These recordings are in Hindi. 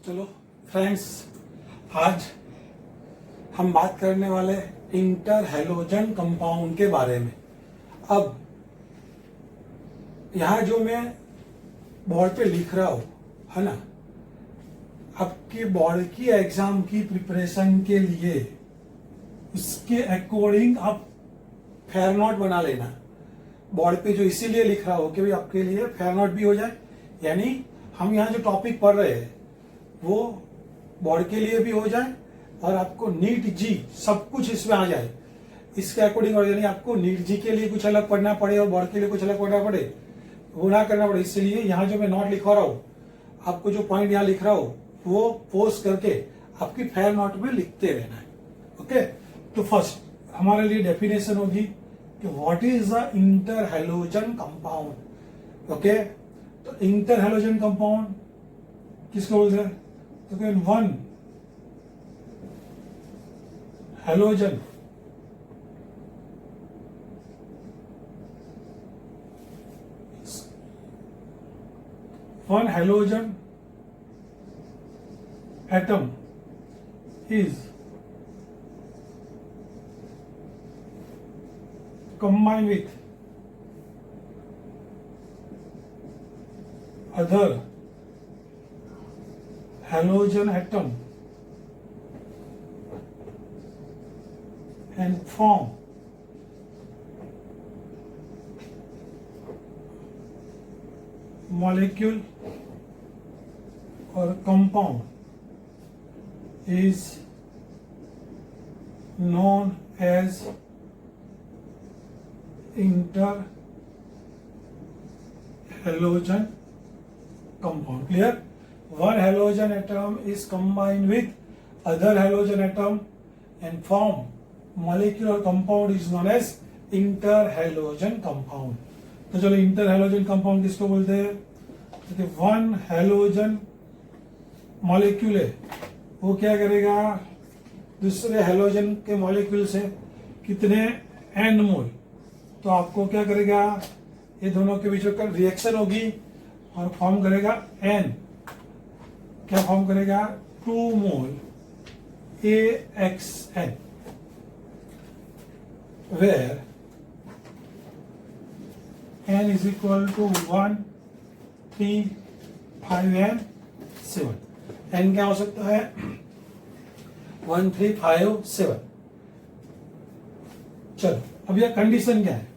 चलो फ्रेंड्स, आज हम बात करने वाले इंटर हैलोजन कंपाउंड के बारे में। अब यहाँ जो मैं बोर्ड पे लिख रहा हूँ है ना, आपके बोर्ड की एग्जाम की प्रिपरेशन के लिए उसके अकॉर्डिंग आप फेयर नोट बना लेना। बोर्ड पे जो इसीलिए लिख रहा हो कि भाई आपके लिए फेयर नोट भी हो जाए, यानी हम यहाँ जो टॉपिक पढ़ रहे हैं वो बोर्ड के लिए भी हो जाए और आपको नीट जी सब कुछ इसमें आ जाए। इसके अकॉर्डिंग, और यानी आपको नीट जी के लिए कुछ अलग पढ़ना पड़े और बोर्ड के लिए कुछ अलग पढ़ना पड़े, वो ना करना पड़े। इसलिए यहाँ जो मैं नोट लिखवा रहा हूँ, आपको जो पॉइंट यहाँ लिख रहा हूँ वो पोस्ट करके आपकी फेयर नोट में लिखते रहना है। ओके, तो फर्स्ट हमारे लिए डेफिनेशन होगी कि what is the inter halogen compound. Okay, तो इंटर हैलोजन कंपाउंड किसको बोलते हैं? तो one halogen atom is combined with other halogen atom and form molecule or compound is known as interhalogen compound. Clear? One halogen atom is combined with other halogen atom and form molecule or compound is known as interhalogen compound. तो चलो इंटरहैलोजन कंपाउंड किसको बोलते हैं? तो वन हैलोजन मॉलिक्यूल है, वो क्या करेगा? दूसरे हैलोजन के मॉलिक्यूल से कितने एन मोल, तो आपको क्या करेगा? ये दोनों के बीच में रिएक्शन होगी और फॉर्म करेगा एन। क्या फॉर्म करेगा? 2 मोल AXN, where N is equal to 1, 3, 5 and 7. N क्या हो सकता है? 1, 3, 5, 7। चलो, अब यह कंडीशन क्या है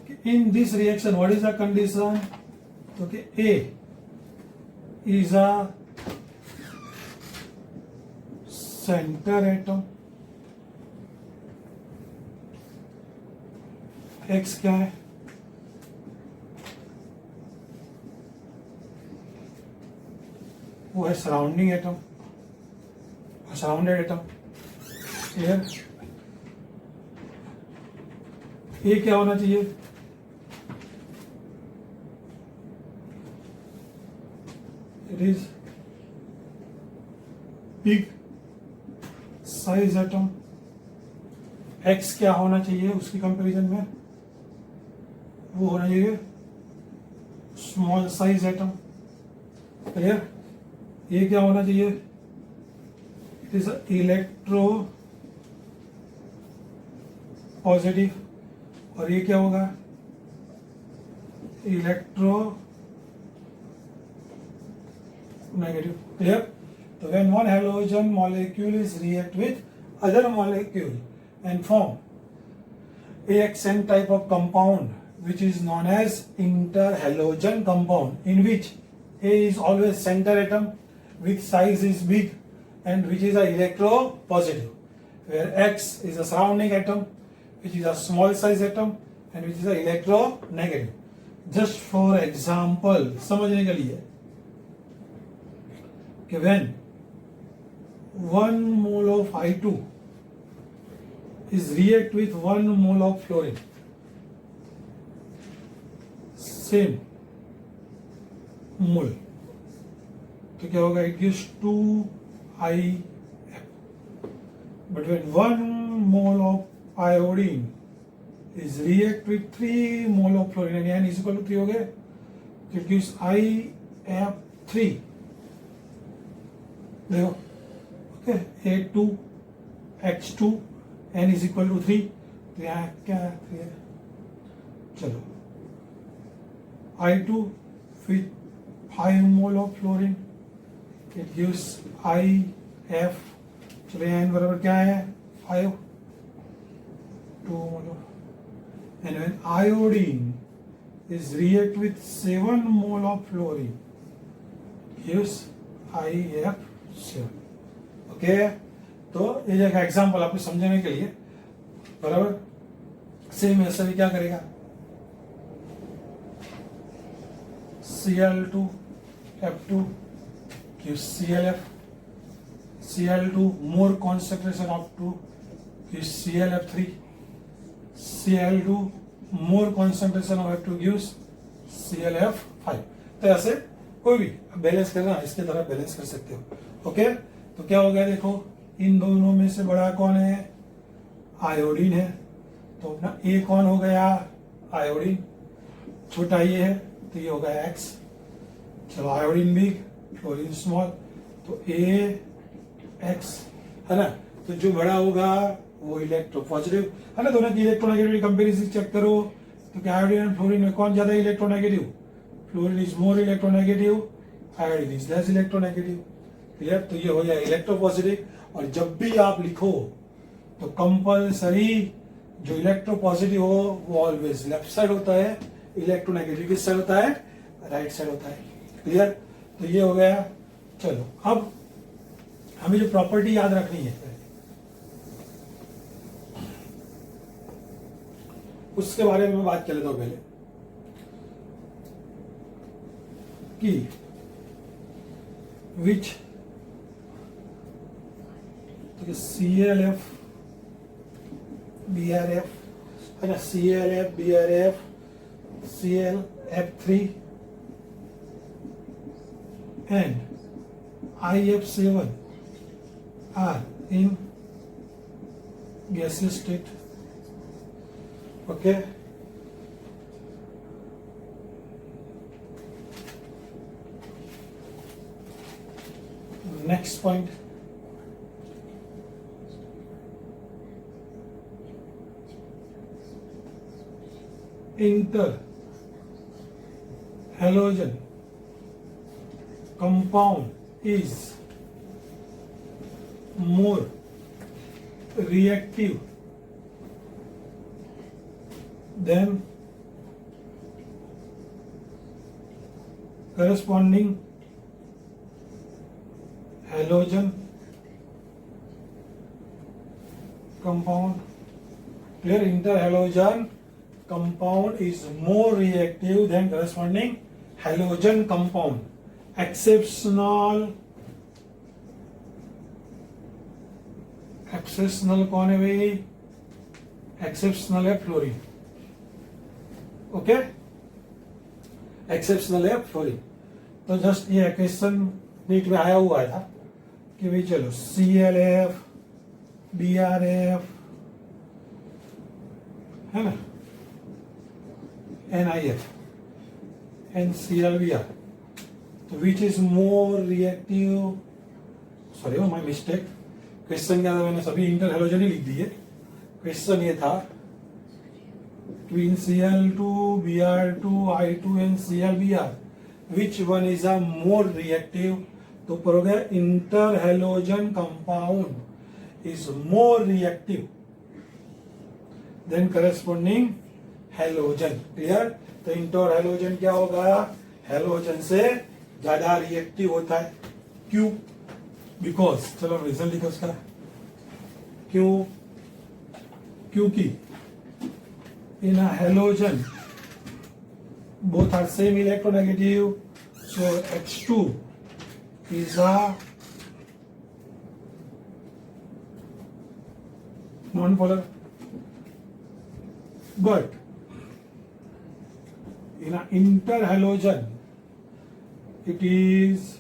कि in this reaction what is the condition? तो कि A is a center atom, X क्या है? वो है surrounding atom, surrounded atom. Clear? ये क्या होना चाहिए? It is big size atom. X क्या होना चाहिए उसकी कंपैरिजन में? वो होना चाहिए स्मॉल साइज एटम। क्लियर? ये क्या होना चाहिए? It is electro positive. और ये क्या होगा? Electro negative. क्लियर? तो when one halogen molecule is react with other molecule and form AXN type of compound which is known as interhalogen compound, in which A is always center atom with size is big and which is a electropositive, where X is a surrounding atom which is a small size atom and which is a electronegative. Just for example, समझने के लिए कि when 1 mole of I2 is react with 1 mole of fluorine, same mole, तो क्या होगा? It gives 2IF. But when 1 mole of iodine is react with 3 mole of fluorine, and N is equal to 3 हो गए, तो it gives IF3. देखो okay A2 H2 N is equal to 3, तो यहाँ क्या है 3 है। चलो I2 with 5 mole of fluorine, it gives IF, चलो यहाँ N बराबर क्या है 5, 2 mole of, and when iodine is react with 7 mole of fluorine, gives IF7। Okay, तो ये एक एग्जांपल आपको समझने के लिए, बराबर। सेम ऐसा भी क्या करेगा, Cl2 F2 gives ClF, Cl2 more concentration of 2 gives ClF3, Cl2 more concentration of F2 gives ClF5। तो ऐसे कोई भी बैलेंस करना, इसके तरह बैलेंस कर सकते हो। ओके, तो क्या हो गया, देखो इन दोनों में से बड़ा कौन है, आयोडीन है, तो अपना ए कौन हो गया, आयोडीन, छोटा ये है तो ये होगा एक्स। चलो आयोडीन बिग, फ्लोरीन स्मॉल, तो ए एक्स है ना। तो जो बड़ा होगा वो इलेक्ट्रो पॉजिटिव है ना। दोनों की इलेक्ट्रोनेगेटिविटी कंपेरिजन चेक करो, तो क्या आयोडीन एंड फ्लोरीन में कौन ज्यादा electronegative, fluorine is more electronegative, iodine is less electronegative. Clear, तो ये हो गया इलेक्ट्रो पॉजिटिव। और जब भी आप लिखो तो कंपल्सरी जो इलेक्ट्रो पॉजिटिव हो वो ऑलवेज लेफ्ट साइड होता है, इलेक्ट्रोनेगेटिव किस साइड होता है, राइट साइड होता है। क्लियर, तो ये हो गया। चलो अब हमें जो प्रॉपर्टी याद रखनी है उसके बारे में बात कर लेता हूं पहले, कि विच ClF BrF है ना, ClF BrF ClF3 and IF7 are in gaseous state. Okay. Next point. Inter-halogen compound is more reactive than corresponding halogen compound. Clear, interhalogen compound is more reactive than corresponding halogen compound. Exceptional कौन है भाई, एक्सेप्शनल है फ्लोरीन। ओके, एक्सेप्शनल है फ्लोरीन। तो जस्ट ये क्वेश्चन नीट में आया हुआ था कि भाई चलो ClF BrF है ना, NiF and ClBr, तो which is more reactive, sorry my mistake, question क्या था, मैंने सभी इंटर हेलोजन ही लिख दिए। क्वेश्चन ये था between Cl2 Br2 I2 and ClBr which one is a more reactive, तो ऊपर हो गया inter halogen compound is more reactive than corresponding halogen. Clear, तो इंटर हेलोजन क्या होगा, हेलोजन से ज्यादा रिएक्टिव होता है। क्यों, बिकॉज, चलो रीजन लिखो उसका, क्यों, क्योंकि in a halogen both are same electronegative, so H2 is a non-polar, but in an interhalogen it is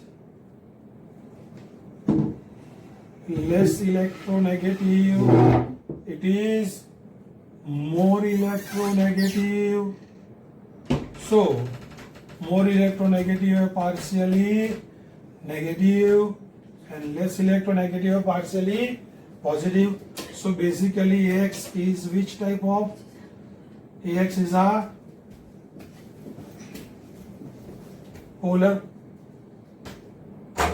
less electronegative, it is more electronegative, so more electronegative है, partially negative and less electronegative or partially positive. So basically AX is which type of? AX is a polar.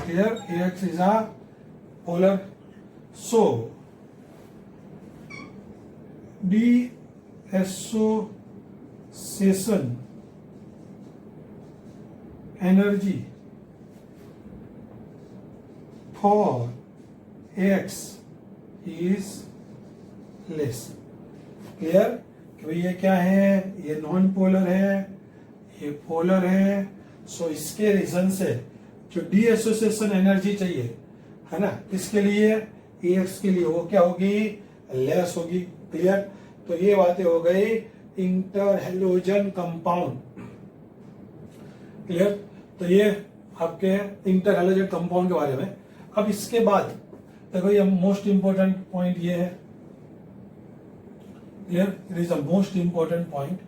Here AX is a polar. So deassociation energy for AX is less. Clear कि भाई ये क्या है, ये नॉन पोलर है, ये पोलर है. सो इसके रीजन से जो डी एसोसिएशन एनर्जी चाहिए है ना, इसके लिए AX के लिए वो क्या होगी, लेस होगी. क्लियर. तो ये बातें हो गई इंटर हेलोजन कंपाउंड. क्लियर. तो ये आपके इंटर हेलोजन कंपाउंड के बारे में. अब इसके बाद देखो ये मोस्ट इंपोर्टेंट पॉइंट ये है. Clear. It is the most important point.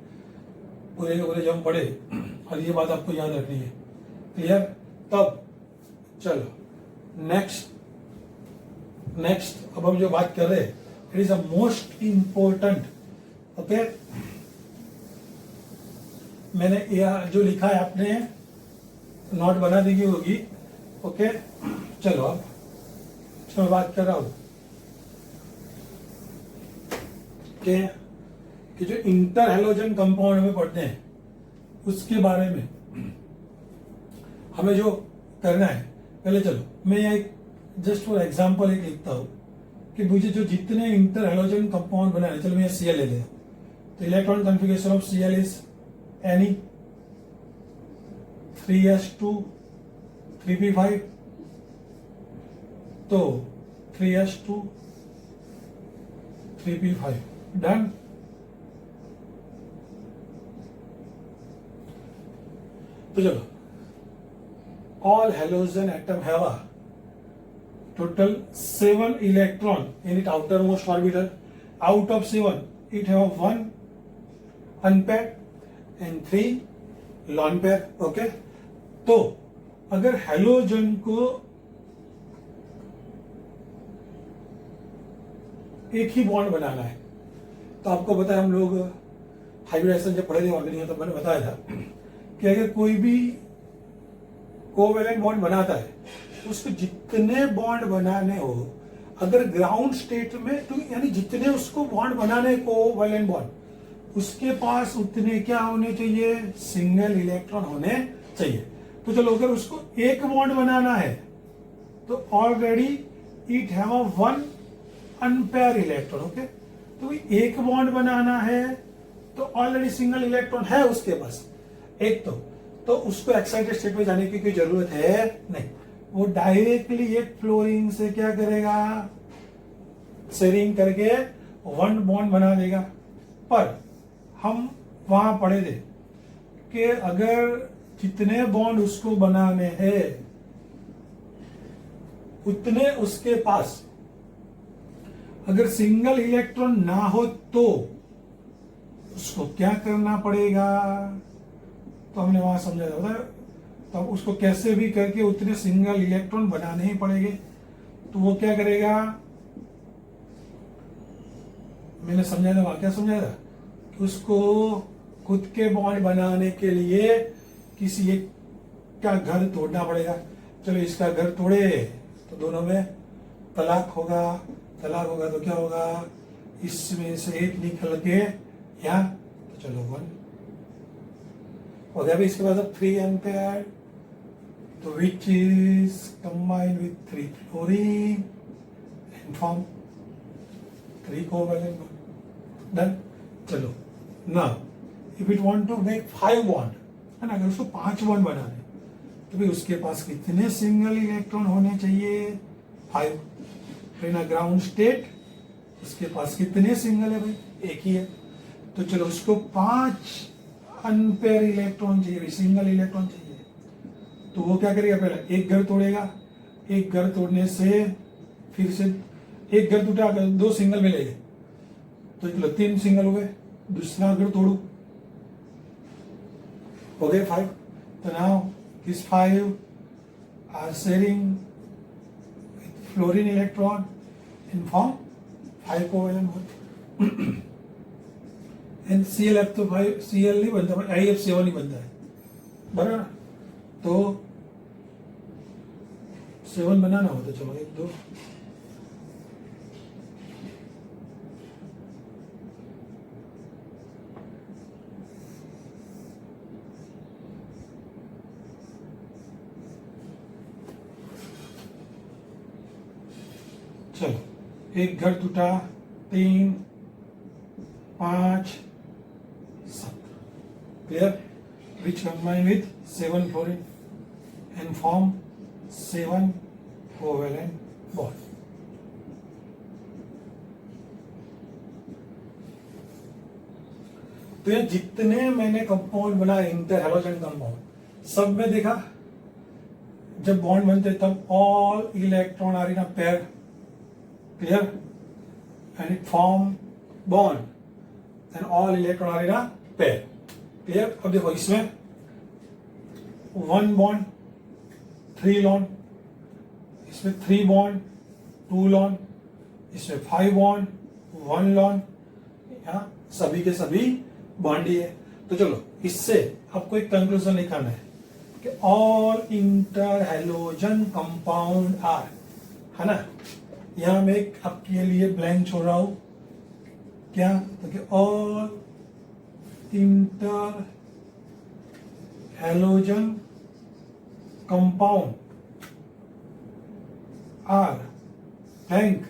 पूरे जब हम पढ़े और ये बात आपको याद रखनी है. क्लियर. तब चलो नेक्स्ट अब हम जो बात कर रहे हैं, it is the most important. Okay, मैंने जो लिखा है आपने नोट बना दी होगी. ओके, चलो अब मैं बात कर रहा हूं कि जो इंटर हेलोजन कंपाउंड में पढ़ते हैं उसके बारे में हमें जो करना है. पहले चलो मैं एक जस्ट फॉर एग्जांपल एक लिखता हूं कि मुझे जो जितने इंटर हेलोजन कंपाउंड बनाए, चलो मैं Cl ले लिया. तो electron configuration of Cl is Ni 3s2 3p5. तो 3s2 3p5 डन. तो चलो all halogen atom have a total 7 electron in its outermost orbital. Out of 7 it have 1 unpaired and 3 lone pair. Okay, तो अगर हेलोजन को एक ही बॉन्ड बनाना है तो आपको पता है, हम लोग हाइब्रिडेशन जब पढ़े थे ऑर्गेनिक तो मैंने बताया था कि अगर कोई भी कोवेलेंट बॉन्ड बनाता है तो उसको जितने बॉन्ड बनाने हो, अगर ग्राउंड स्टेट में तो यानी जितने उसको बॉन्ड बनाने कोवेलेंट बॉन्ड, उसके पास उतने क्या होने चाहिए, सिंगल इलेक्ट्रॉन होने चाहिए. तो चलो अगर उसको एक बॉन्ड बनाना है तो already it have a 1 unpaired electron. Okay, तो एक बॉन्ड बनाना है तो ऑलरेडी सिंगल इलेक्ट्रॉन है उसके पास एक. तो उसको एक्साइटेड स्टेट में जाने की कोई जरूरत है नहीं. वो डायरेक्टली एक फ्लोरीन से क्या करेगा, शेयरिंग करके 1 बॉन्ड बना देगा. पर हम वहां पढ़े थे कि अगर जितने बॉन्ड उसको बनाने हैं उतने उसके पास अगर सिंगल इलेक्ट्रॉन ना हो तो उसको क्या करना पड़ेगा. तो हमने वहां समझा था. तो अब उसको कैसे भी करके उतने सिंगल इलेक्ट्रॉन बनाने ही पड़ेंगे. तो वो क्या करेगा, मैंने समझाया था, वाक्य समझाया था कि उसको खुद के बॉन्ड बनाने के लिए किसी एक का घर तोड़ना पड़ेगा. चलो इसका घर तोड़े तो दोनों में तलाक होगा. तलाक होगा तो क्या होगा, इसमें से एक निकल के यहाँ, तो चलो 1 हो गया. इसके बाद 3 अनपेयर्ड, तो which is combined with 3 fluorine and form 3 covalent bond. Done. चलो now if it want to make 5 bond है ना, अगर उसको 5 बॉन्ड बनाने तो भाई उसके पास कितने सिंगल इलेक्ट्रॉन होने चाहिए, 5. फिर ना ग्राउंड स्टेट उसके पास कितने सिंगल है भाई, एक ही है. तो चलो उसको 5 अनपेयर इलेक्ट्रॉन चाहिए, सिंगल इलेक्ट्रॉन चाहिए. तो वो क्या करेगा, पहले एक घर तोड़ेगा. एक घर तोड़ने से फिर से एक घर टूटा, 2 सिंगल मिलेंगे तो चलो 3 सिंगल हो गए. दूसरा घर तोड़ू, हो गए 5. तो now this 5 are sharing fluorine electron in form 5 covalent bond. And ClF तो 5 Cl नहीं बनता, IF7 ही बनता है, बराबर ना। तो 7 बनाना हो तो चलो 1 2 चलो, एक घर टूटा, 3 5 7, clear, which combine with 7 fluorine and form 7 covalent bond. तो ये जितने मैंने कंपाउंड बनाए इंटर हैलोजन कंपाउंड, सब में देखा जब बॉन्ड बनते तब all electron are in a pair, clear, and it form bond and all electron are in a pair, clear. अब देखो इसमें 1 बॉन्ड 3 लॉन, इसमें 3 बॉन्ड 2 लॉन, इसमें 5 बॉन्ड 1 लॉन, यहाँ सभी के सभी बॉन्ड ही है। तो चलो इससे आपको एक कंक्लूजन निकालना है कि all inter halogen compound are, है ना। यहां मैं एक आपके लिए ब्लैंक छोड़ रहा हूं, क्या, तो कि all inter halogen compound are blank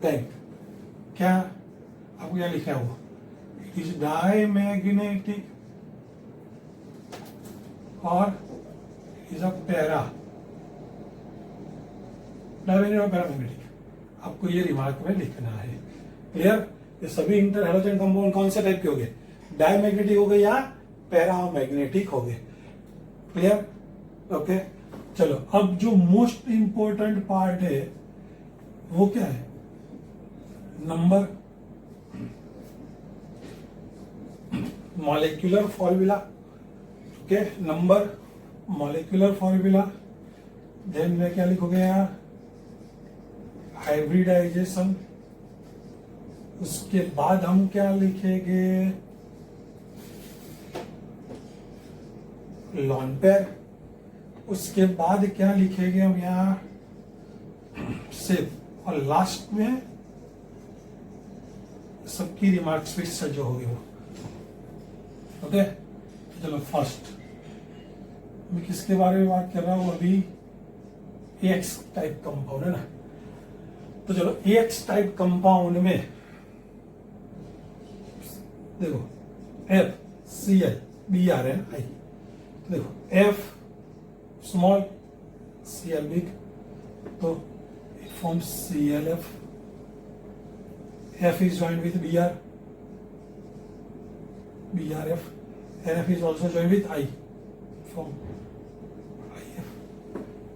blank. क्या आपको क्या लिखा है वो, इट इज डायमैग्नेटिक और इज अ पैरा, डायमैग्नेटिक और पैरामैग्नेटिक, आपको ये रिमार्क में लिखना है, क्लियर। ये सभी इंटर हैलोजन कंपाउंड कौन से टाइप के हो गए, डायमैग्नेटिक हो गए या पैरामैग्नेटिक हो गए, क्लियर, ओके। चलो अब जो मोस्ट इंपॉर्टेंट पार्ट है वो क्या है, number, molecular formula, okay, number, molecular formula, then मैं क्या लिखोगे यहाँ, हाइब्रिडाइजेशन, उसके बाद हम क्या लिखेंगे, लॉन पेयर, उसके बाद क्या लिखेंगे हम यहाँ, सेफ, और लास्ट में सबकी रिमार्क्स फिर से जो होगी वो, ओके। चलो फर्स्ट मैं किसके बारे में बात कर रहा हूं अभी, AX टाइप कंपाउंड है ना। तो चलो AX टाइप कंपाउंड में देखो FCl BrNI, देखो F स्मॉल Cl बिग, तो it forms ClF, F is joined with BrF, and F is also joined with I, from IF,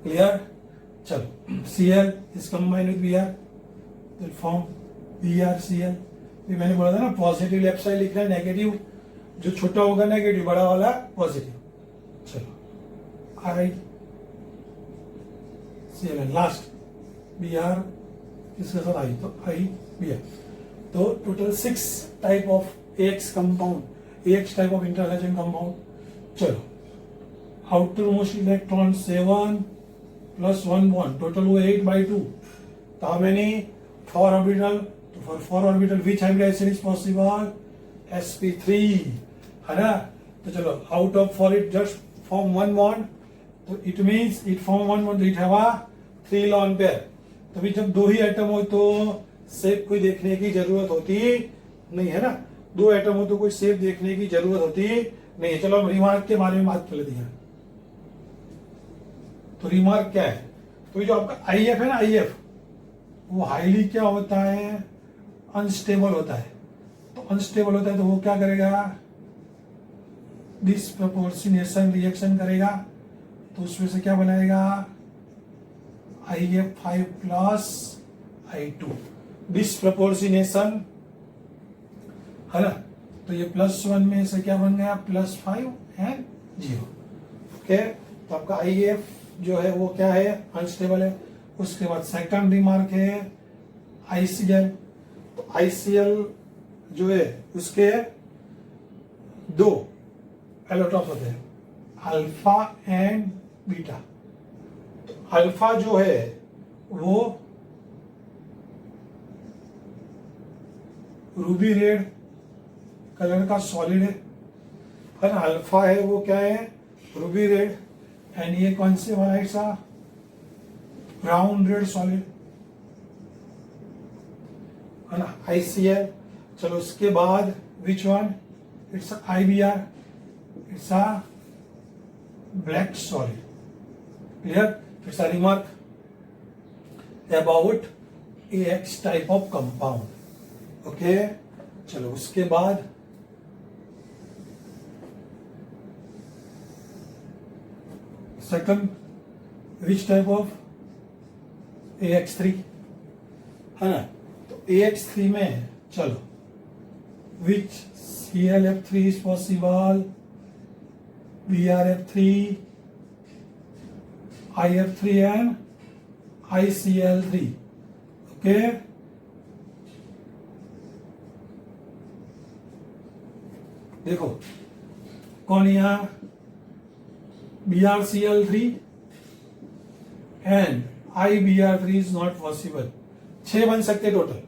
clear। चलो Cl is combined with Br, तो form BrCl। ये मैंने बोला था ना पॉजिटिव लेफ्ट साइड लिखना है, नेगेटिव जो छोटा होगा नेगेटिव, बड़ा वाला पॉजिटिव। चलो I Cl लास्ट Br इसके साथ I, तो I Br, तो total 6 type of AX compound, AX type of inter halogen compound. चलो outer most electron 7 + 1 bond, total वो 8/2, तो हाउ मेनी 4 ऑर्बिटल, तो for 4 orbital which hybridisation is possible, sp3, है ना। तो चलो out of 4 it just form 1 bond, तो it means it form 1 bond, it have a 3 lone pair. तो भी जब 2 ही एटम हो तो शेप कोई देखने की जरूरत होती नहीं है ना, 2 एटम हो तो कोई शेप देखने की जरूरत होती नहीं है। चलो हम रिमार्क के बारे में बात कर लेते हैं। तो रिमार्क क्या है, तो जो आपका IF है ना, IF वो हाईली क्या होता है, अनस्टेबल होता है। तो अनस्टेबल होता है तो वो क्या करेगा, डिसप्रपोर्शनेशन रिएक्शन करेगा, तो उसमें से क्या बनाएगा, IF5 + I2, डिसप्रपोर्शनेशन, है ना। तो ये +1 में से क्या बन गया, +5 एंड 0। ओके, तो आपका IF जो है वो क्या है, अनस्टेबल है। उसके बाद सेकंड रिमार्क है ICL। तो ICL जो है उसके 2 एलोट्रॉप होते हैं, अल्फा एंड बीटा। तो अल्फा जो है वो रूबी रेड कलर का सॉलिड है, और अल्फा है वो क्या है, रूबी रेड। एंड ये कौन से वाला है, सा ब्राउन रेड सॉलिड है ना, ICL। चलो उसके बाद which one, it's IBR, it's a black solid. Clear? It's a remark about AX type of compound. Okay, चलो उसके बाद second, which type of AX3 है ना। तो AX3 में चलो विच ClF3 is possible, BrF3, IF3 and ICl3। Okay, देखो कौन यहाँ BrCl3 and IBr3 is not possible. 6 बन सकते टोटल,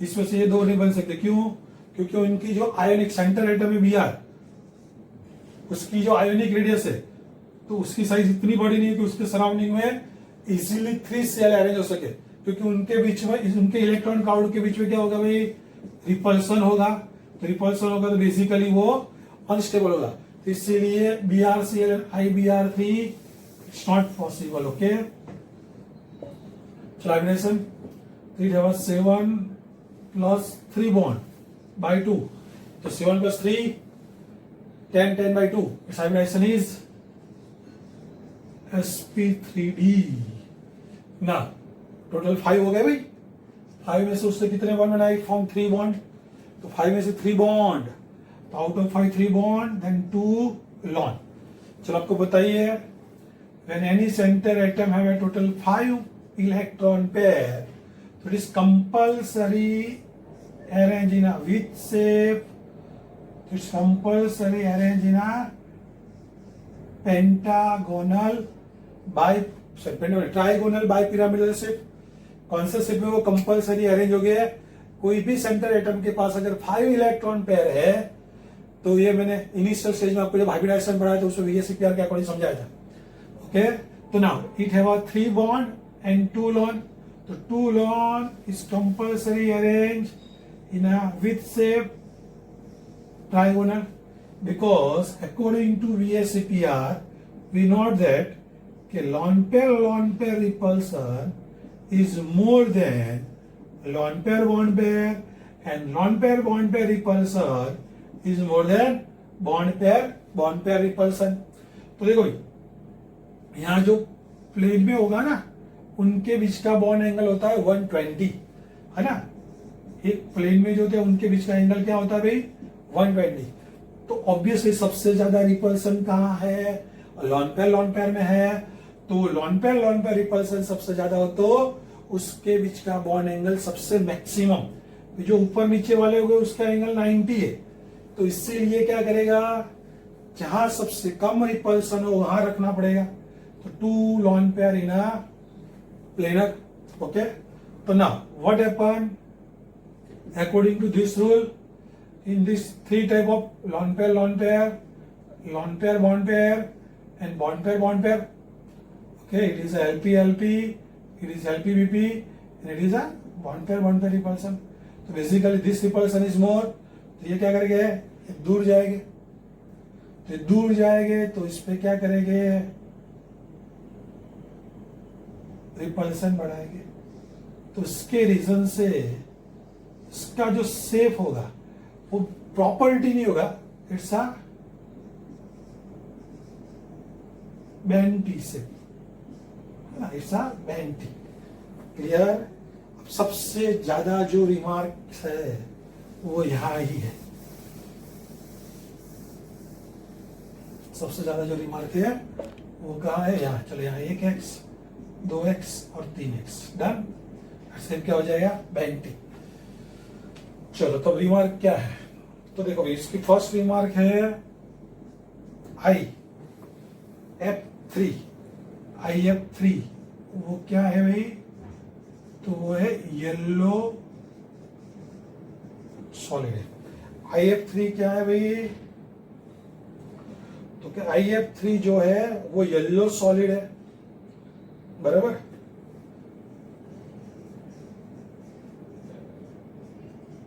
इसमें से ये 2 नहीं बन सकते। क्यों? क्योंकि उनकी जो आयोनिक सेंटर एटम है Br, उसकी जो आयोनिक रेडियस है, तो उसकी साइज इतनी बड़ी नहीं है कि उसके सराउंडिंग में इजीली 3 सेल अरेंज हो सके। क्योंकि उनके बीच में, उनके इलेक्ट्रॉन क्लाउड के बीच में क्या होगा भाई, रिपल्सन होगा। तो रिपल्सन होगा तो बेसिकली वो अनस्टेबल होगा। तो इसीलिए BrCl and IBr3 it's not possible. Okay, combination 3 7 plus 3 bond by 2, so 7 plus 3 10 by 2, its hybridization is sp3d। ना टोटल 5 हो गए भाई। 5 में से उससे कितने बॉन्ड बनाए, फॉर्म 3 बॉन्ड। तो 5 में से 3 बॉन्ड, तो out of 5 3 bond, then 2 lone. चलो आपको बताइए, when any center atom have a total 5 electron pair, so it is compulsory arrange in a which shape, it's compulsory arrange in a pentagonal trigonal bipyramidal shape। कौन से शेप में वो कंपल्सरी अरेंज हो गया है? कोई भी सेंटर एटम के पास अगर 5 इलेक्ट्रॉन पेयर है, तो ये मैंने इनिशियल स्टेज में आपको जब हाइब्रिडाइजेशन पढ़ाया तो उसमें VSEPR के अकॉर्डिंग समझाया था। ओके, तो now it have a 3 bond and 2 lone, so 2 lone is compulsory arranged in a with shape trigonal, because according to VSEPR we know that lone pair repulsion is more than lone pair bond pair, and lone pair bond pair repulsion is more than bond pair repulsion। तो देखो भाई, यहाँ जो प्लेन में होगा ना, उनके बीच का बॉन्ड एंगल होता है 120, है ना। एक प्लेन में जो होते हैं उनके बीच का एंगल क्या होता है भाई, 120। तो ऑब्वियसली सबसे ज्यादा रिपल्सन कहाँ है, लॉन पेयर में है। तो लॉन पेयर रिपल्सन सबसे ज्यादा हो तो उसके बीच का बॉन्ड एंगल सबसे मैक्सिमम, जो ऊपर नीचे वाले हो गए उसका एंगल 90 है। तो इसीलिए क्या करेगा, जहां सबसे कम रिपल्सन हो वहां रखना पड़ेगा। तो 2 lone pair in a planar। okay, so now what happened according to this rule, in this 3 type of lone pair bond pair and bond pair, okay, it is a LP, it is LP-BP, and it is a bond pair repulsion। तो basically this repulsion is more, तो ये क्या करेंगे, दूर जाएंगे। तो दूर जाएंगे तो इस पे क्या करेंगे, रिपल्सन बढ़ाएंगे। तो इसके रीजन से इसका जो शेप होगा वो प्रॉपर्टी नहीं होगा, it's a bent T shape, it's a bent T. Clear? अब सबसे ज्यादा जो रिमार्क है वो यहां ही है। सबसे ज्यादा जो रिमार्क है वो कहाँ है, यहाँ। चलो यहाँ 1x 2x और 3x डन। सेव क्या हो जाएगा, बेंटिक। चलो तो रिमार्क क्या है, तो देखो भाई इसकी फर्स्ट रिमार्क है IF3 वो क्या है भाई, तो वो है येलो सॉलिड है। IF3 क्या है भाई, तो क्या IF3 जो है वो येलो सॉलिड है, बराबर।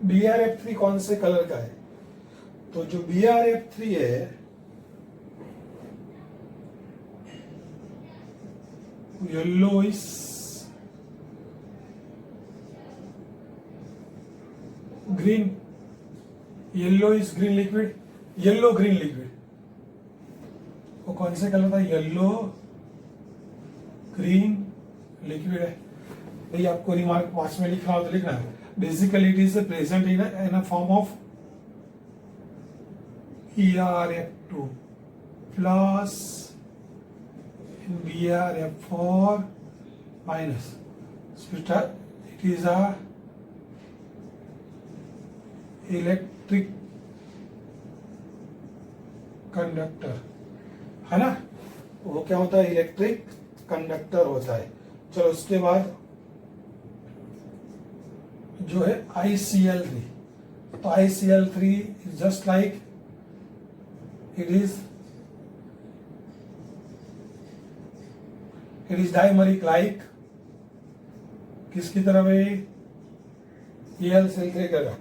BrF3 कौन से कलर का है, तो जो BrF3 है yellow is green, yellow is green liquid, yellow green liquid. वो कौन से कलर का, येलो ग्रीन लिक्विड है भाई। आपको रिमार्क पास में लिखना हो तो लिखना है, basically it is present in a form of ErF2 plus BrF4 minus. So it is a electric conductor, है ना। वो क्या होता है, इलेक्ट्रिक कंडक्टर होता है। चलो उसके बाद जो है ICl3, तो ICl3 is just like it is dimeric like किसकी तरह भाई, ElCl3 का।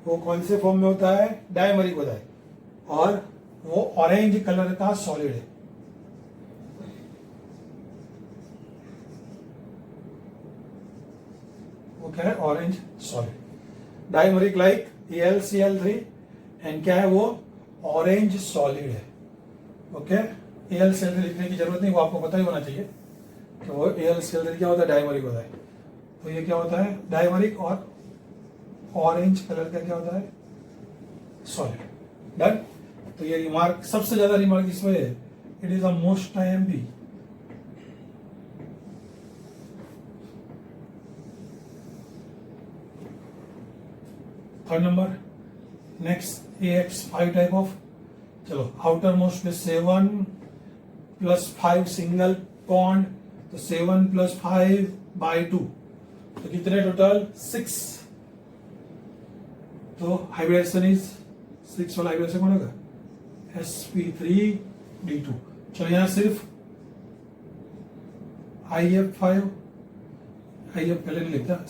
वो कौन से फॉर्म में होता है, डाइमरिक होता है, और वो ऑरेंज कलर का सॉलिड है। वो क्या है, orange solid, dimeric like ElCl3, and क्या है वो, ऑरेंज सॉलिड है। ओके, ElCl3 लिखने की जरूरत नहीं, वो आपको पता ही होना चाहिए। तो वो ElCl3 क्या होता है, डाइमरिक होता है। तो ये क्या होता है, डाइमरिक और ऑरेंज कलर का क्या होता है, सॉलिड। डन। तो ये रिमार्क, सबसे ज्यादा रिमार्क इसमें है, it is the most IMP। Third number, next AX5 type of. चलो आउटर मोस्ट में 7 + 5 सिंगल बॉन्ड, तो 7 + 5/2, तो कितने टोटल, 6। तो हाइब्रिडेशन इज 6 वाला हाइब्रिडेशन कौन होगा, sp3d2। चलो यहां सिर्फ IF5, IF पहले नहीं लिखता,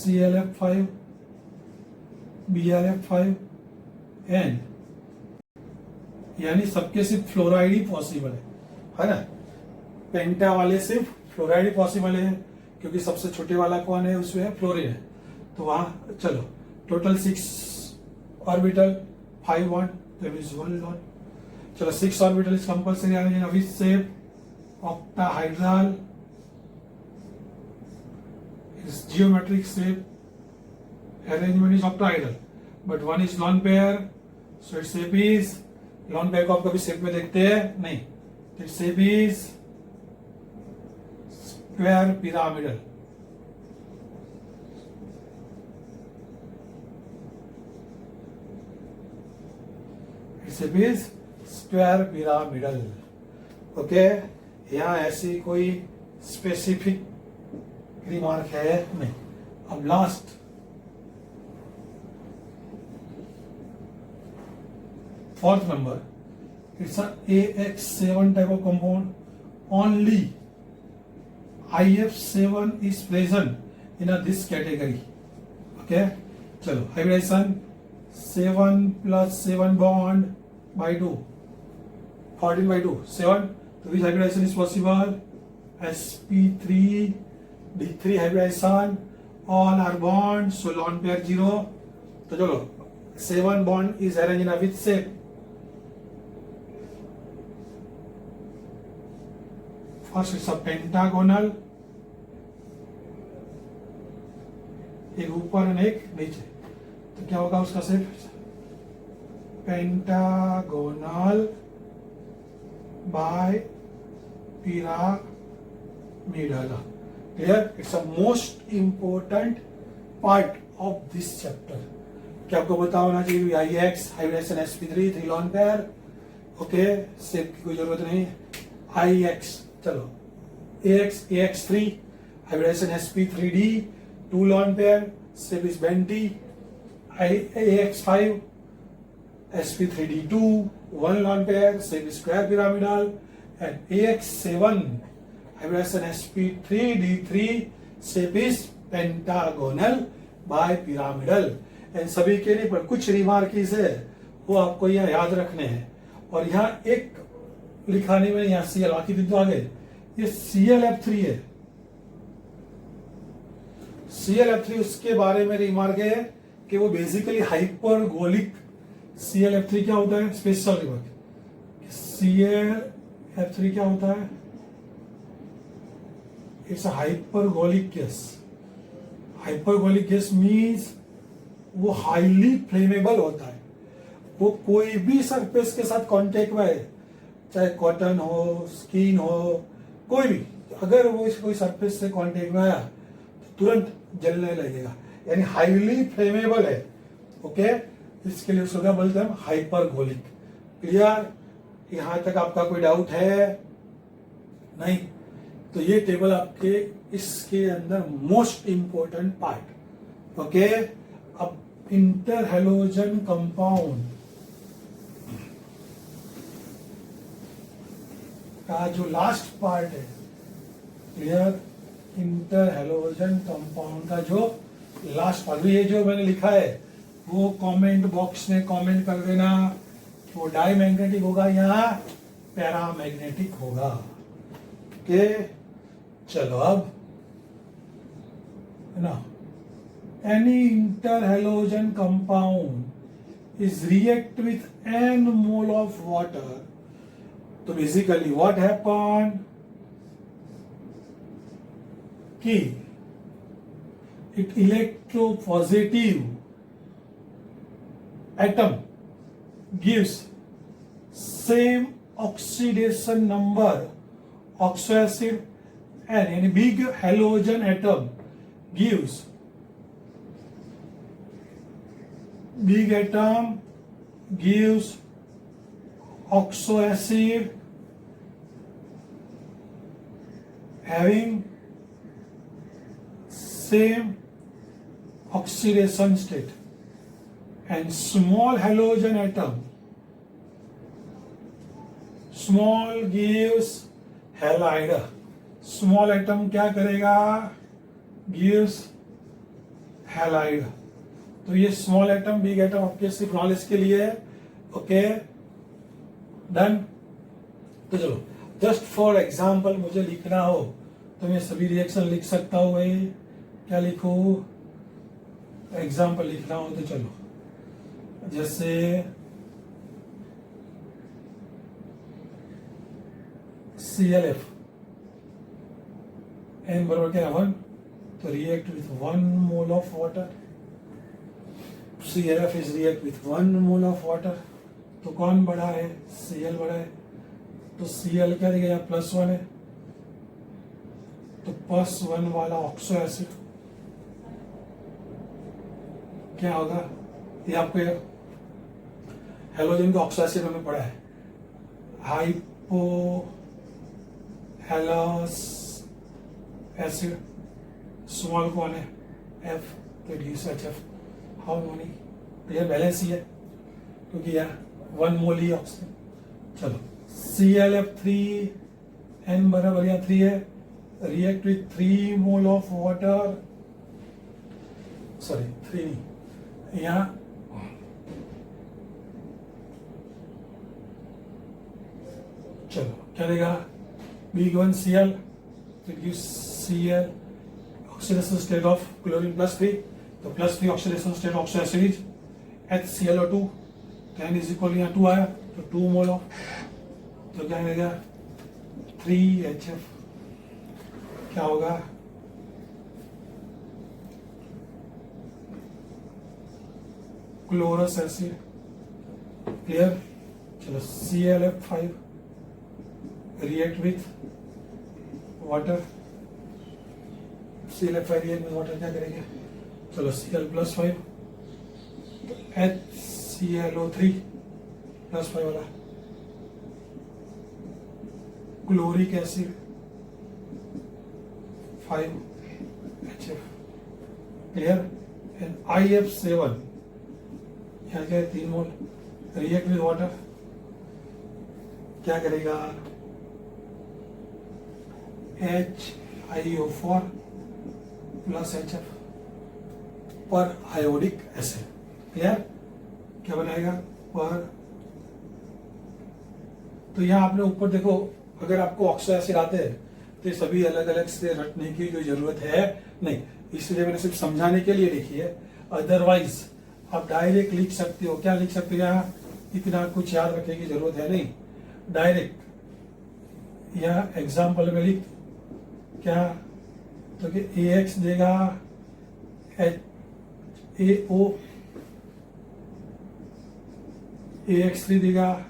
ClF5 BrF5 एंड, यानी सबके सिर्फ फ्लोराइड ही पॉसिबल है ना। पेंटा वाले सिर्फ फ्लोराइड ही पॉसिबल है, क्योंकि सबसे छोटे वाला कौन है, उसमें फ्लोरीन है। तो वहां चलो total 6 orbital, 5 bond, there is 1 bond. चलो 6 orbital is compulsory arrange with shape octahedral, is geometric shape, arrangement is octahedral, but one is lone pair, so its shape is, lone pair को आप कभी शेप में देखते हैं नहीं, its shape is square pyramidal। its shape is square pyramidal। Okay, यहाँ ऐसी कोई स्पेसिफिक रिमार्क है नहीं। अब last fourth number, it's a AX7 type of compound. Only IF7 is present in this category. Okay, चलो hybridization 7 + 7 bond by 2, 14 by 2, 7. So which hybridization is possible? sp3d3 hybridization, all are bonds, so lone pair 0. तो चलो 7 bond is arranged in a with shape, first it's a pentagonal, एक ऊपर और एक नीचे। तो क्या होगा उसका shape, pentagonal by pyramidal. Clear? It's a most important part of this chapter. क्या आपको पता होना चाहिए I X hybridisation sp3 3 lone pair. Okay, shape की कोई जरूरत नहीं. आई एक्स, चलो ax3 hybridisation sp3d 2 lone pair, shape is bent T. ax5 sp3d2 1 lone pair, same square pyramidal, and ax7 hybridization sp3d3 shape is pentagonal bipyramidal. And सभी के लिए पर कुछ रिमार्किस है वो आपको यहाँ याद रखने हैं. और यहाँ एक लिखाने में यहाँ CL बाकी दिन तो आगे ये ClF3 है. ClF3 उसके बारे में रिमार्क है कि वो बेसिकली हाइपरगोलिक. ClF3 क्या होता है? Special remark. ClF3 क्या होता है? It's a hypergolic gas. Hypergolic gas means वो हाईली फ्लेमेबल होता है. वो कोई भी सरफेस के साथ कांटेक्ट में है, चाहे कॉटन हो, स्किन हो, कोई भी, अगर वो कोई सरफेस से कांटेक्ट में आया तो तुरंत जलने लगेगा. यानी हाईली फ्लेमेबल है. ओके, इसके लिए उसको क्या बोलते हैं? हाइपरगोलिक. क्लियर? यहां तक आपका कोई डाउट है? नहीं? तो ये टेबल आपके इसके अंदर मोस्ट इंपोर्टेंट पार्ट. ओके, अब इंटर हेलोजन कंपाउंड का जो लास्ट पार्ट है, क्लियर? इंटर हेलोजन कंपाउंड का जो लास्ट पार्ट, ये जो मैंने लिखा है वो कमेंट बॉक्स में कमेंट कर देना. वो डाईमैग्नेटिक होगा या पैरामैग्नेटिक होगा. ओके, चलो अब है ना. Any interhalogen compound is react with n mole of water. तो बेसिकली व्हाट हैपन कि it electropositive atom gives same oxidation number oxoacid, and any big halogen atom gives oxoacid having same oxidation state, and small halogen atom small gives halide. Small atom क्या करेगा? gives halide. तो ये स्मॉल एटम बिग एटम आपके सिर्फ नॉलेज के लिए है. Okay, done. तो चलो, जस्ट फॉर एग्जाम्पल मुझे लिखना हो तो मैं सभी रिएक्शन लिख सकता हूँ. भाई क्या लिखूं? एग्जाम्पल लिखना हो तो चलो, जैसे ClF n बराबर क्या है? 1. तो react with 1 mole of water. ClF is react with 1 mole of water. तो कौन बड़ा है? Cl बड़ा है. तो Cl क्या दिखेगा? +1 है. तो +1 वाला ऑक्सो एसिड क्या होगा? ये आपको हेलोजन के ऑक्सो एसिड में पढ़ा है. Hypo हेलस acid. स्मॉल कौन है? F. तो DCHF. How many? तो यह बैलेंस ही है क्योंकि यार 1 मोल ही ऑक्सीजन. चलो, ClF3 n बराबर या 3 है. React with 3 mole of water. Sorry 3 नहीं, यहाँ चलो क्या देगा? big one Cl. तो it gives Cl oxidation state of chlorine +3. तो +3 oxidation state oxo acid is HClO2. तो n इज इक्वल यहाँ 2 आया तो 2 मोल ऑफ. तो क्या रहेगा? 3HF. क्या होगा? Chlorous acid. क्लियर? चलो ClF5 react with water, ClF5 react with water, क्या करेंगे? चलो Cl+5 तो HClO3 +5 वाला chloric acid 5HF, clear? And IF7 यहाँ क्या है 3 मोल, रिएक्ट विथ वाटर क्या करेगा? HiO4 + HF पर आयोडिक एसिड, क्लियर? क्या बनाएगा? पर तो यहाँ आपने ऊपर देखो, अगर आपको ऑक्सो एसिड आते हैं तो ये सभी अलग अलग से रटने की कोई जरूरत है नहीं, इसलिए मैंने सिर्फ समझाने के लिए लिखी है। अदरवाइज आप डायरेक्ट लिख सकते हो, क्या लिख सकते हो? यहाँ इतना कुछ याद रखने की जरूरत है नहीं, डायरेक्ट यह एग्जाम्पल में लिख क्या, तो कि AX देगा HAO, AX3 देगा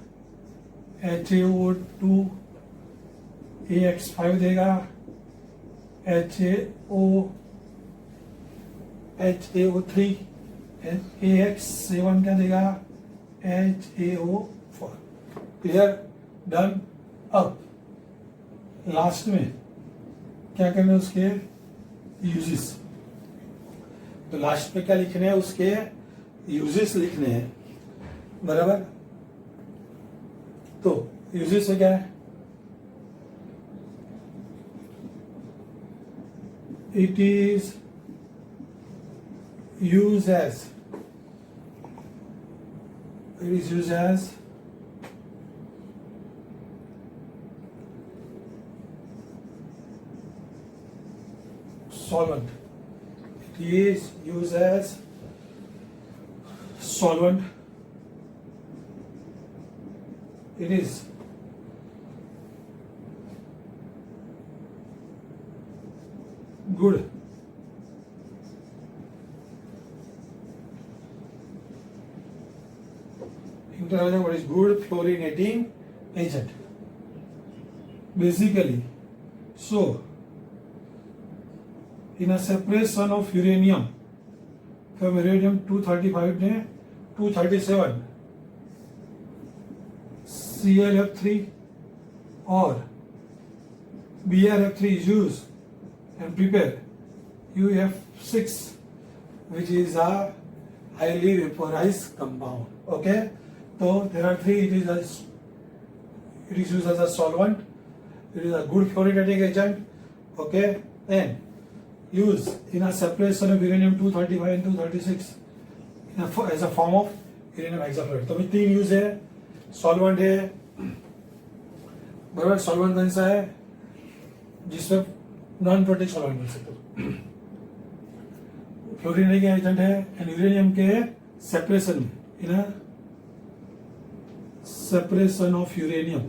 HAO2, AX5 देगा HAO3, AX7 क्या देगा? HAO4, clear? डन। अब लास्ट में क्या करना है? उसके यूजेस, तो लास्ट में क्या लिखने हैं? उसके यूजेस लिखने हैं, बराबर? तो यूजेस में क्या है? It is used as solvent. It is used as solvent. It is good what is good fluorinating agent basically. So in a separation of uranium from uranium 235 ne 237 ClF3 or BrF3 is used and prepare UF6, which is a highly vaporized compound. Okay, so there are three. It is used as a solvent. It is a good fluorinating agent. Okay, and used in a separation of uranium 235 and 236 as a form of uranium hexafluoride. तो भी तीन यूज है, सॉल्वेंट है, बराबर? सॉल्वेंट कौन सा है? जिसमें नॉन प्रोटिक सॉल्वेंट मिल सकते हो, फ्लोरिनेटिंग एजेंट है, एंड यूरेनियम के सेपरेशन में, in separation of uranium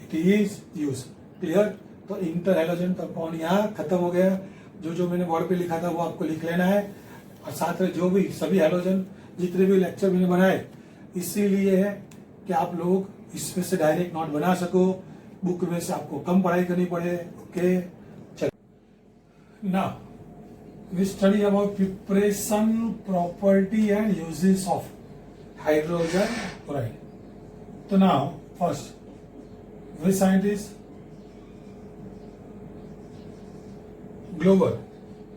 it is use. Clear? तो इंटर हैलोजन कंपाउंड यहाँ खत्म हो गया। जो जो मैंने बोर्ड पे लिखा था वो आपको लिख लेना है, और साथ में जो भी सभी हैलोजन जितने भी लेक्चर मैंने बनाए इसीलिए है कि आप लोग इसमें से डायरेक्ट नोट बना सको, बुक में से आपको कम पढ़ाई करनी पड़े। ओके, चलो now we study about preparation, property and uses of hydrogen chloride. So now first, which scientist? Glover.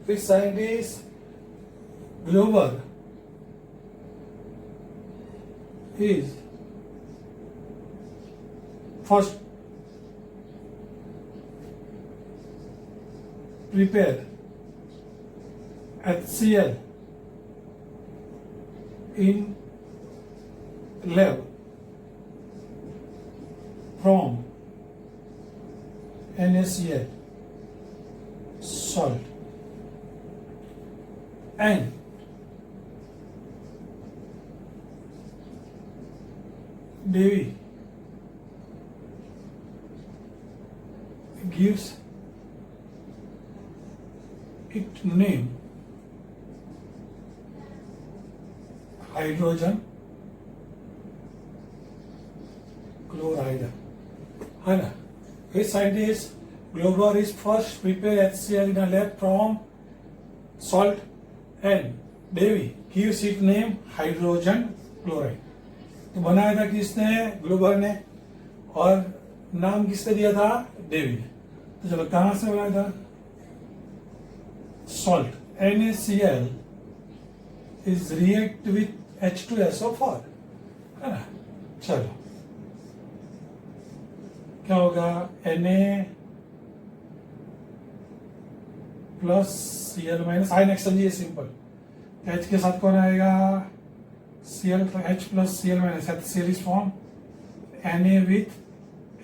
Which scientist? Glover is first prepare HCl in lab from NaCl salt and Davy gives it name hydrogen chloride है ना. Which scientist Glover is first prepared HCl in a lab from salt and Davy gives it name hydrogen chloride. तो बनाया था किसने? ग्लोबर ने. और नाम किसने दिया था? डेवी ने. तो चलो कहां से बनाया था? Salt NaCl is react with H2SO4 है ना. चलो क्या होगा? Na plus Cl minus ion exchange. ये सिंपल. H के साथ कौन आएगा? Cl. H plus Cl minus HCl is formed Na with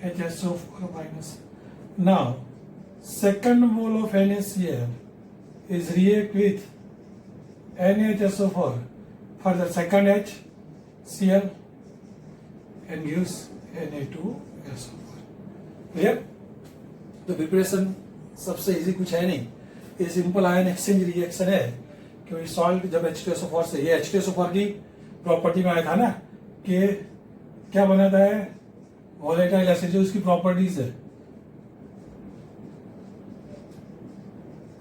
HSO4 minus. Now second mole of NaCl is react with NaHSO4 for the second HCl and gives Na2SO4. Clear? तो प्रिपरेशन सबसे इजी कुछ है नहीं. ये सिंपल आयन एक्सचेंज रिएक्शन है. क्योंकि सॉल्ट जब H2SO4 से, ये H2SO4 की प्रॉपर्टी में आया था ना कि क्या बनाता है? Volatile acid. जो उसकी प्रॉपर्टीज है,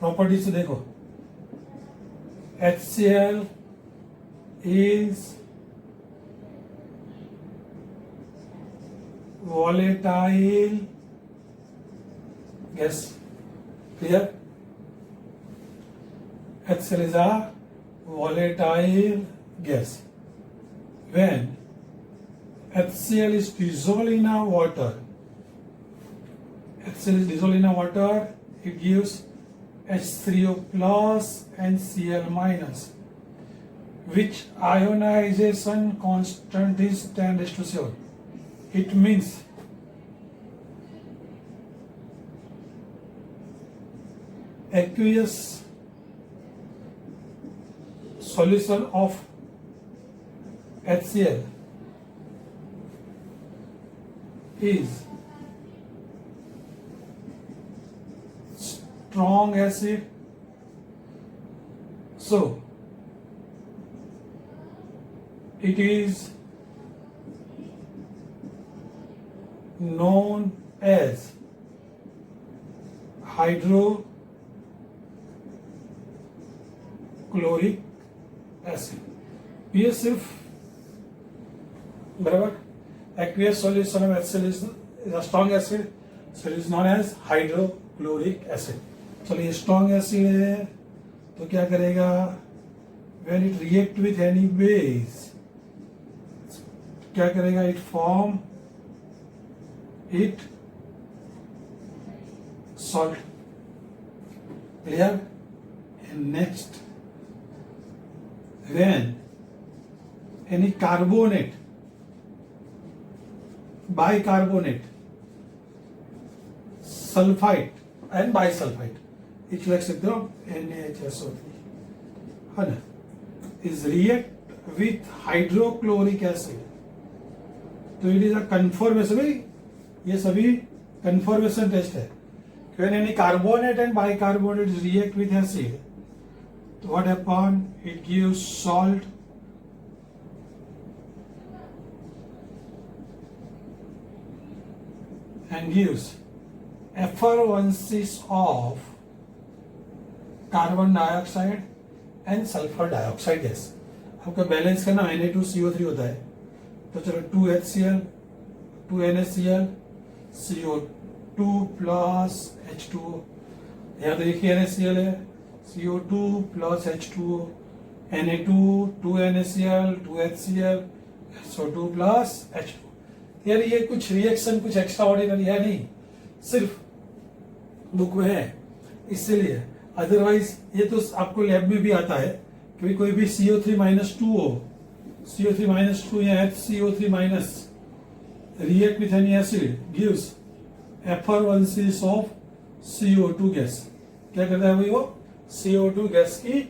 प्रॉपर्टीज से देखो. HCl is volatile gas. Clear? HCl is a volatile gas. When HCl is dissolved in a water, HCl is dissolved in a water, it gives H3O plus and Cl minus, which ionization constant is 10⁻⁷. It means aqueous solution of HCl is strong acid. So it is known as hydrochloric acid. ये सिर्फ बराबर. aqueous solution of HCl is a strong acid, so it is known as hydrochloric acid. चलो ये strong acid है तो क्या करेगा? when it react with any base, क्या करेगा? it form it salt. Clear? And next, when any carbonate, bicarbonate, sulfite and bisulfite, each like सकते हो NaHSO3 है ना, is react with hydrochloric acid. तो it is a conformation. भाई ये सभी conformation test है. When any carbonate and bicarbonate react with acid, so what happen? It gives salt and gives effervescence of carbon dioxide and sulfur dioxide gas. आपका बैलेंस करना Na2CO3 होता है. तो चलो 2HCl 2NaCl CO2 plus H2O. यहाँ तो एक ही NaCl है. CO2 plus H2O, Na2 2NaCl 2HCl SO2 plus H2O. यार ये कुछ रिएक्शन कुछ एक्स्ट्रा ऑर्डिनरी है नहीं, सिर्फ बुक में है इसलिए. अदरवाइज ये तो आपको लैब में भी आता है कि कोई भी CO3 माइनस 2 हो, CO3 माइनस 2 या HCO3 minus react with any acid gives effervescence of CO2 gas. क्या करता है भाई? वो CO2 गैस की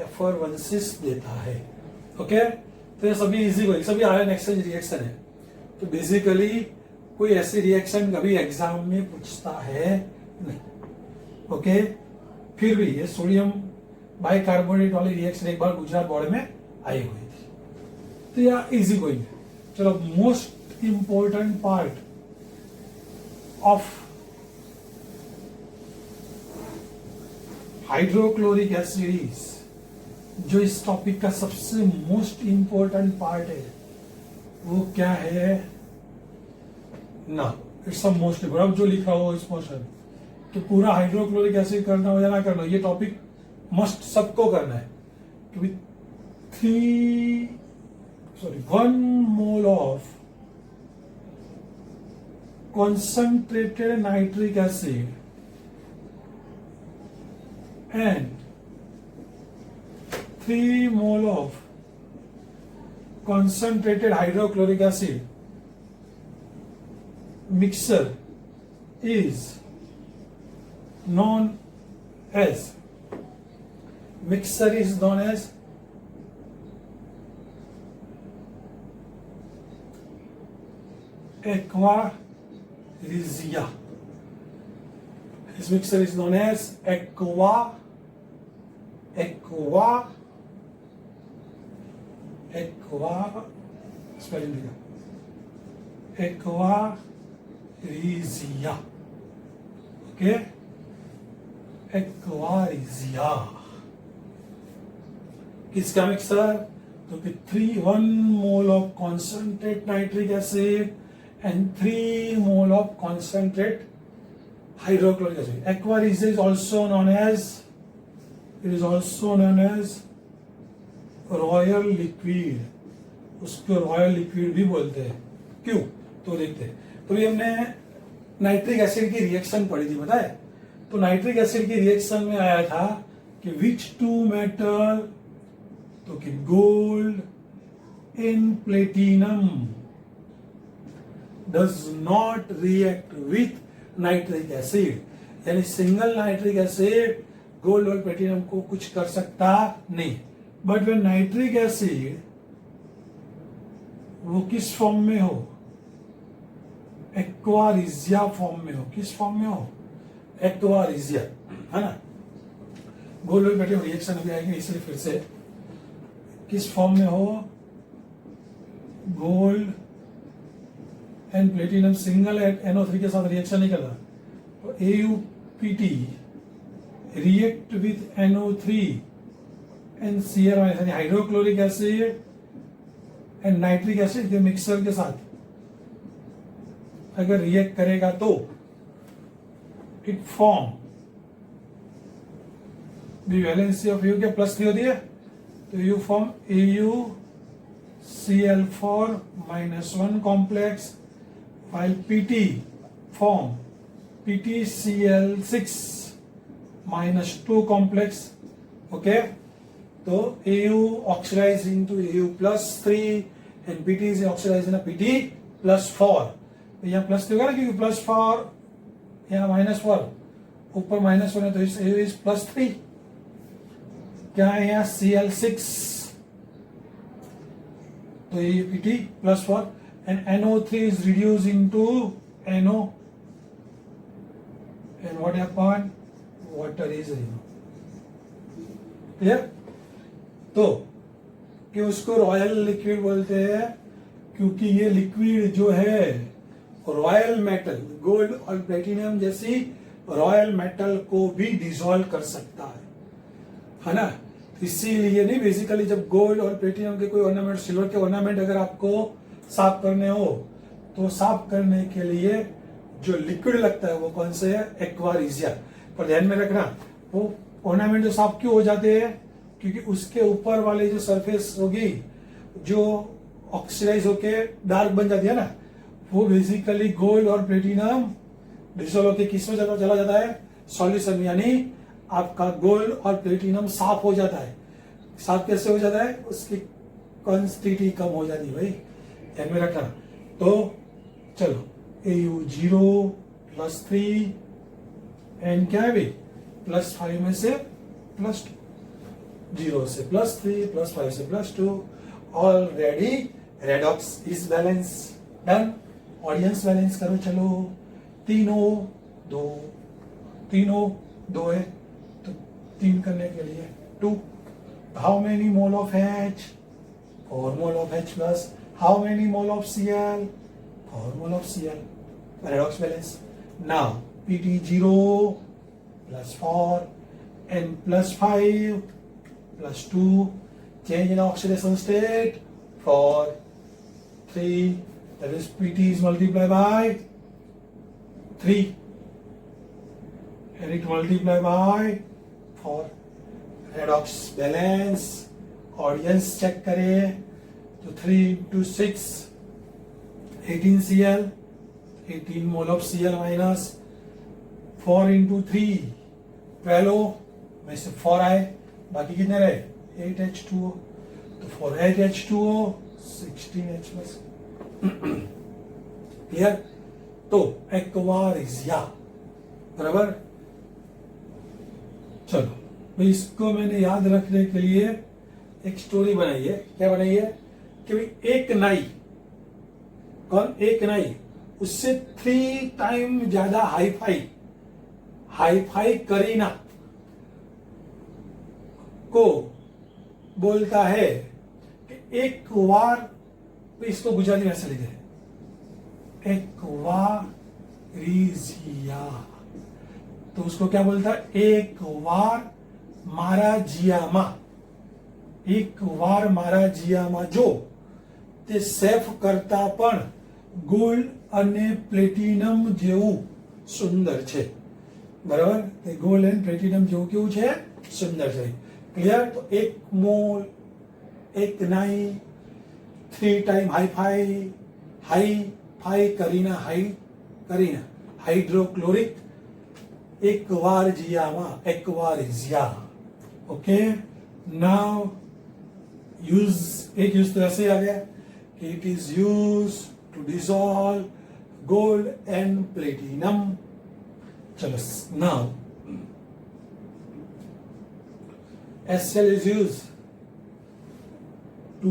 effervescence देता है. ओके, तो ये सभी इजी हो, सभी आयन एक्सचेंज रिएक्शन है. तो बेसिकली कोई ऐसी रिएक्शन कभी एग्जाम में पूछता है नहीं. ओके, फिर भी ये सोडियम बाइकार्बोनेट वाली रिएक्शन एक बार गुजरात बोर्ड में आई हुई थी. तो यह इजी गोइंग है. चलो most important part of hydrochloric acid, जो इस टॉपिक का सबसे मोस्ट इंपॉर्टेंट पार्ट है, वो क्या है ना, इट्स मोस्ट इंपॉर्टेंट। अब जो लिखा हो इस पोर्शन कि पूरा हाइड्रोक्लोरिक एसिड करना हो या ना करना हो, ये टॉपिक मस्ट सबको करना है, क्योंकि 1 mole of concentrated nitric acid and 3 mole of concentrated hydrochloric acid mixture is known as aquaresia. This mixture is known as aqua spelling दिया, aquaresia. Okay, aquaresia किसका मिक्सर? तो कि 1 mole of concentrate nitric acid and 3 mole of concentrate hydrochloric acid. Aquaresia is also known as royal liquid, उसको रॉयल लिक्विड भी बोलते हैं। क्यों? तो देखते हैं। तो ये हमने नाइट्रिक एसिड की रिएक्शन पढ़ी थी, पता है? तो नाइट्रिक एसिड की रिएक्शन में आया था कि विच टू मेटल, तो कि gold and platinum does not react with nitric acid, यानी सिंगल नाइट्रिक एसिड गोल्ड और प्लेटिनम को कुछ कर सकता नहीं। बट वे नाइट्रिक एसिड वो किस फॉर्म में हो? एक्वारिजिया फॉर्म में हो। किस फॉर्म में हो? एक्वारिजिया, है ना। गोल्ड और प्लेटिनम रिएक्शन अभी आएगी, इसलिए फिर से किस फॉर्म में हो? Gold and platinum single NO3 के साथ रिएक्शन नहीं कर रहा, तो AuPt react with NO3 and Cl यानी hydrochloric acid and nitric acid के मिक्सर के साथ अगर रिएक्ट करेगा तो it form valency of you क्या +3 होती है, तो you form AuCl4 -1 complex, while PT form PtCl6 -2 complex. Okay, तो Au oxidized into Au+3 and PT is oxidized in a PT+4. तो यहाँ प्लस होगा ना, क्योंकि +4 यहाँ -4, ऊपर -1 है, तो इस Au is +3। क्या है यहाँ? Cl6, तो ये PT+4 and NO3 is reduced into NO, and what happened? Water is removed. Clear? तो कि उसको रॉयल लिक्विड बोलते हैं, क्योंकि ये लिक्विड जो है रॉयल मेटल, गोल्ड और प्लेटिनम जैसी रॉयल मेटल को भी डिसॉल्व कर सकता है ना। इसीलिए नहीं, बेसिकली जब गोल्ड और प्लेटिनम के कोई ऑर्नामेंट, सिल्वर के ऑर्नामेंट अगर आपको साफ करने हो, तो साफ करने के लिए जो लिक्विड लगता है वो कौन से है? एक्वारिजिया। पर ध्यान में रखना, वो ऑर्नामेंट जो साफ क्यों हो जाते हैं? क्योंकि उसके ऊपर वाली जो सरफेस होगी जो ऑक्सीडाइज होके डार्क बन जाती है ना, वो बेसिकली गोल्ड और प्लेटिनम डिसॉल्व होके किस में चला जाता है? सॉल्यूशन, यानी आपका गोल्ड और प्लेटिनम साफ हो जाता है। साफ कैसे हो जाता है? उसकी क्वांटिटी कम हो जाती है भाई, ध्यान में रखना। तो चलो Au0 +3 एंड क्या है भाई? +5 में से +2, 0 से +3 +5 से +2, already redox is balance done. Audience balance करो, चलो। तीनों दो है, तो 3 करने के लिए 2। How many mole of H? 4 mole of H+। How many mole of Cl? 4 mole of Cl. Redox balance. Now Pt0 plus 4 and plus 5 plus 2. Change in oxidation state. 4, 3. That is Pt is multiplied by 3. And it multiplied by 4. Redox balance. Audience check करें तो 3 into 6 18 Cl, 18 mole of Cl minus 4 into 3 12 में से 4 आए, बाकी कितने रहे 8H2O, तो 4H2O 16H plus. क्लियर? तो एक्वारिजिया बराबर. चलो भाई इसको मैंने याद रखने के लिए एक स्टोरी बनाई है. क्या बनाई है कि भाई एक नाई, कौन, एक नाई उससे 3 टाइम ज्यादा हाई फाई करीना को बोलता है कि एक बार, इसको गुजराती में ऐसे लिखे हैं, एक्वारिजिया. तो उसको क्या बोलता है, एक बार मारा जियामा, एक વાર મારા જીયામાં જો તે સેફ કરતા પણ ગોલ્ડ અને પ્લેટિનમ જેવું સુંદર છે. બરાબર, તે ગોલ્ડ એન્ડ પ્લેટિનમ જેવું કેવું છે, સુંદર છે. ક્લિયર? તો એક મોલ, એક નાઈ, 3 टाइम હાઈ ફાઈ કરીના હાઇડ્રોક્લોરિક એક વાર જીયામાં एक्वारिजिया. ओके, नाउ यूज, एक यूज तो ऐसे ही आ गया कि it is use to dissolve gold and platinum. चलो now HCl is used to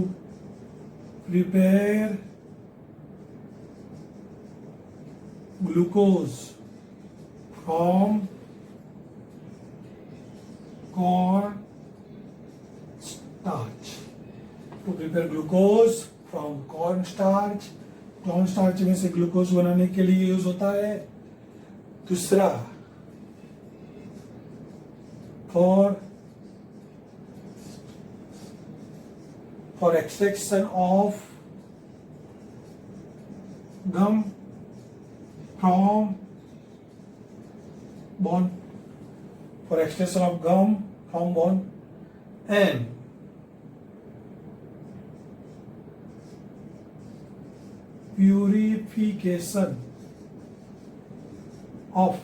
prepare glucose from corn starch. To prepare glucose from corn starch. Corn starch में से ग्लूकोज बनाने के लिए यूज होता है. दूसरा, for extraction of gum from bone, for extraction of gum from bone, and purification of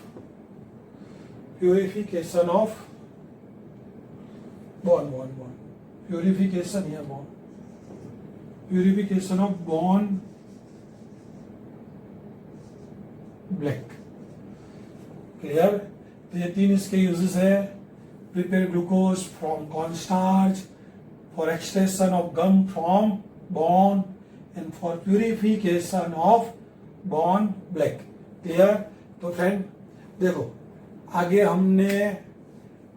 bone, purification here, bone, purification of bone black. Clear? तो ये 3 इसके यूजेस है. Prepare glucose from corn starch, for extraction of gum from bone, and for purification of bone black. Clear? तो फ्रेंड देखो, आगे हमने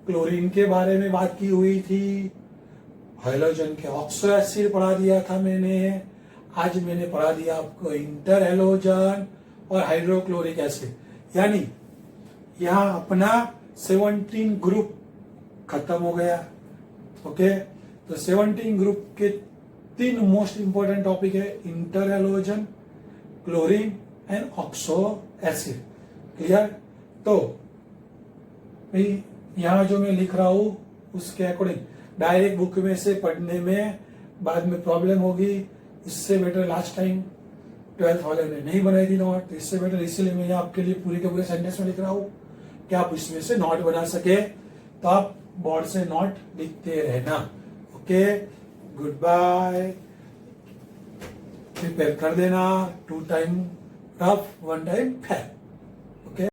क्लोरीन के बारे में बात की हुई थी, हाइड्रोजन के ऑक्सो एसिड पढ़ा दिया था मैंने. आज मैंने पढ़ा दिया आपको इंटर हैलोजन और हाइड्रोक्लोरिक एसिड. यानी यहां अपना 17 ग्रुप खत्म हो गया. ओके, तो 17 ग्रुप के 3 मोस्ट इंपॉर्टेंट टॉपिक है, inter halogen, chlorine and oxo acid. Clear? तो भाई यहां जो मैं लिख रहा हूं उसके अकॉर्डिंग डायरेक्ट बुक में से पढ़ने में बाद में प्रॉब्लम होगी. इससे बेटर लास्ट टाइम 12th वाले ने नहीं बनाई थी नोट, तो इससे बेटर इसलिए मैं आपके लिए पूरे के पूरे सेंटेंस में लिख रहा हूं कि आप इसमें से नोट बना सके. तो आप बोर्ड से नोट लिखते रहना. Okay, good bye. प्रिपेयर कर देना. 2 टाइम रफ, 1 टाइम फैट.